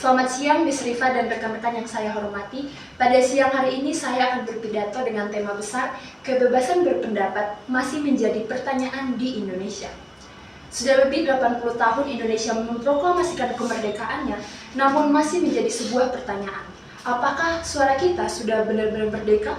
Selamat siang, Miss Riva dan rekan-rekan yang saya hormati. Pada siang hari ini saya akan berpidato dengan tema besar, kebebasan berpendapat masih menjadi pertanyaan di Indonesia. Sudah lebih 80 tahun Indonesia memproklamasikan kemerdekaannya, namun masih menjadi sebuah pertanyaan. Apakah suara kita sudah benar-benar merdeka?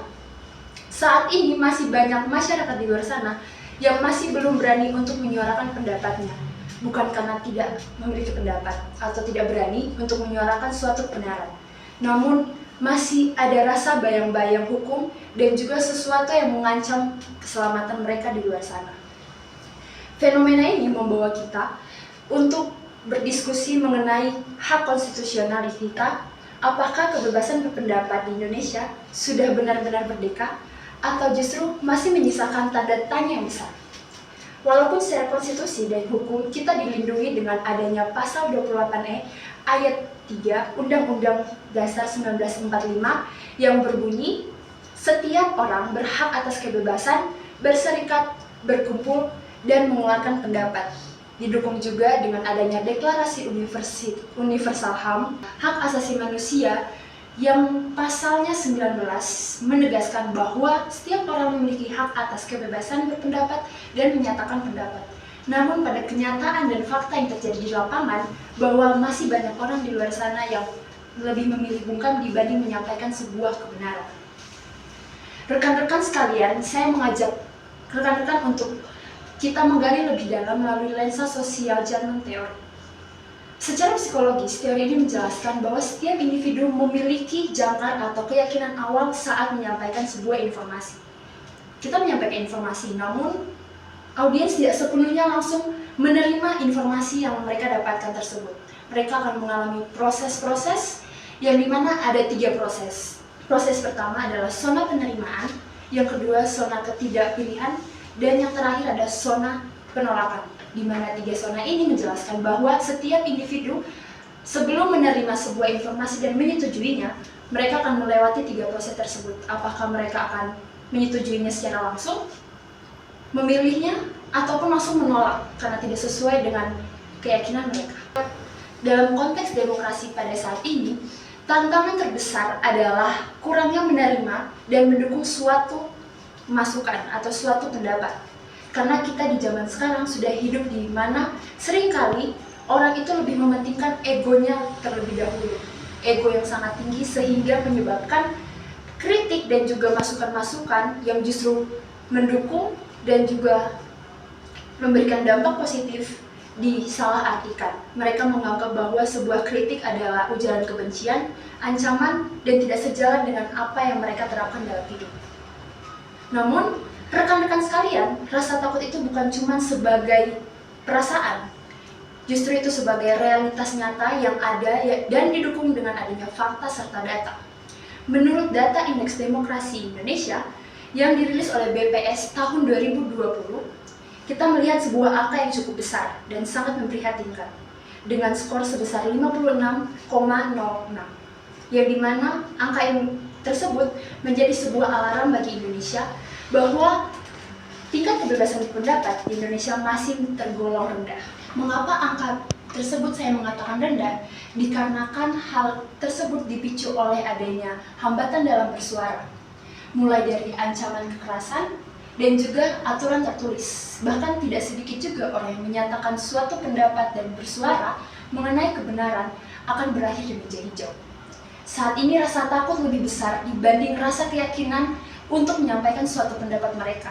Saat ini masih banyak masyarakat di luar sana yang masih belum berani untuk menyuarakan pendapatnya. Bukan karena tidak memiliki pendapat atau tidak berani untuk menyuarakan suatu kebenaran. Namun masih ada rasa bayang-bayang hukum dan juga sesuatu yang mengancam keselamatan mereka di luar sana. Fenomena ini membawa kita untuk berdiskusi mengenai hak konstitusional kita. Apakah kebebasan berpendapat di Indonesia sudah benar-benar merdeka atau justru masih menyisakan tanda tanya yang besar? Walaupun secara konstitusi dan hukum kita dilindungi dengan adanya pasal 28E ayat 3 Undang-Undang Dasar 1945 yang berbunyi, setiap orang berhak atas kebebasan berserikat, berkumpul, dan mengeluarkan pendapat. Didukung juga dengan adanya Deklarasi Universal HAM, Hak Asasi Manusia, yang pasalnya 19 menegaskan bahwa setiap orang memiliki hak atas kebebasan berpendapat dan menyatakan pendapat. Namun pada kenyataan dan fakta yang terjadi di lapangan, bahwa masih banyak orang di luar sana yang lebih memilih bungkam dibanding menyampaikan sebuah kebenaran. Rekan-rekan sekalian, saya mengajak rekan-rekan untuk kita menggali lebih dalam melalui lensa sosial German Theory. Secara psikologis, teori ini menjelaskan bahwa setiap individu memiliki jangkar atau keyakinan awal saat menyampaikan sebuah informasi. Kita menyampaikan informasi, namun audiens tidak sepenuhnya langsung menerima informasi yang mereka dapatkan tersebut. Mereka akan mengalami proses-proses yang dimana ada 3 proses. Proses pertama adalah zona penerimaan, yang kedua zona ketidakpilihan, dan yang terakhir ada zona penolakan, di mana 3 zona ini menjelaskan bahwa setiap individu sebelum menerima sebuah informasi dan menyetujuinya, mereka akan melewati 3 proses tersebut. Apakah mereka akan menyetujuinya secara langsung, memilihnya, ataupun langsung menolak karena tidak sesuai dengan keyakinan mereka. Dalam konteks demokrasi pada saat ini, tantangan terbesar adalah kurangnya menerima dan mendukung suatu masukan atau suatu pendapat. Karena kita di zaman sekarang sudah hidup di mana seringkali orang itu lebih mementingkan egonya terlebih dahulu. Ego yang sangat tinggi sehingga menyebabkan kritik dan juga masukan-masukan yang justru mendukung dan juga memberikan dampak positif disalahartikan. Mereka menganggap bahwa sebuah kritik adalah ujaran kebencian, ancaman, dan tidak sejalan dengan apa yang mereka terapkan dalam hidup. Namun, rekan-rekan sekalian, rasa takut itu bukan cuma sebagai perasaan, justru itu sebagai realitas nyata yang ada dan didukung dengan adanya fakta serta data. Menurut data Indeks Demokrasi Indonesia yang dirilis oleh BPS tahun 2020, kita melihat sebuah angka yang cukup besar dan sangat memprihatinkan, dengan skor sebesar 56,06, yang dimana angka ini tersebut menjadi sebuah alarm bagi Indonesia bahwa tingkat kebebasan berpendapat di Indonesia masih tergolong rendah. Mengapa angka tersebut saya mengatakan rendah? Dikarenakan hal tersebut dipicu oleh adanya hambatan dalam bersuara, mulai dari ancaman kekerasan dan juga aturan tertulis. Bahkan tidak sedikit juga orang yang menyatakan suatu pendapat dan bersuara mengenai kebenaran akan berakhir di meja hijau. Saat ini rasa takut lebih besar dibanding rasa keyakinan untuk menyampaikan suatu pendapat mereka.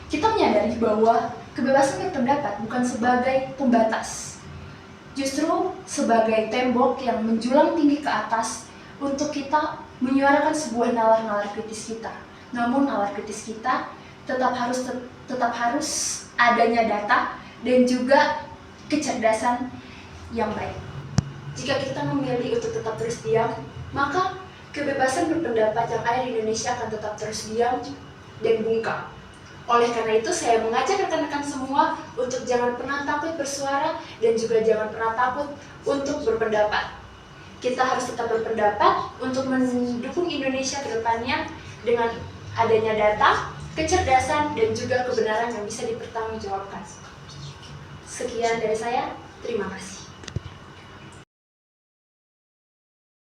Kita menyadari bahwa kebebasan berpendapat bukan sebagai pembatas, justru sebagai tembok yang menjulang tinggi ke atas untuk kita menyuarakan sebuah nalar-nalar kritis kita. Namun nalar kritis kita tetap harus adanya data dan juga kecerdasan yang baik. Jika kita memilih untuk tetap terus diam, maka kebebasan berpendapat yang ada di Indonesia akan tetap terus diam dan bungkam. Oleh karena itu, saya mengajak rekan-rekan semua untuk jangan pernah takut bersuara dan juga jangan pernah takut untuk berpendapat. Kita harus tetap berpendapat untuk mendukung Indonesia ke depannya dengan adanya data, kecerdasan, dan juga kebenaran yang bisa dipertanggungjawabkan. Sekian dari saya, terima kasih.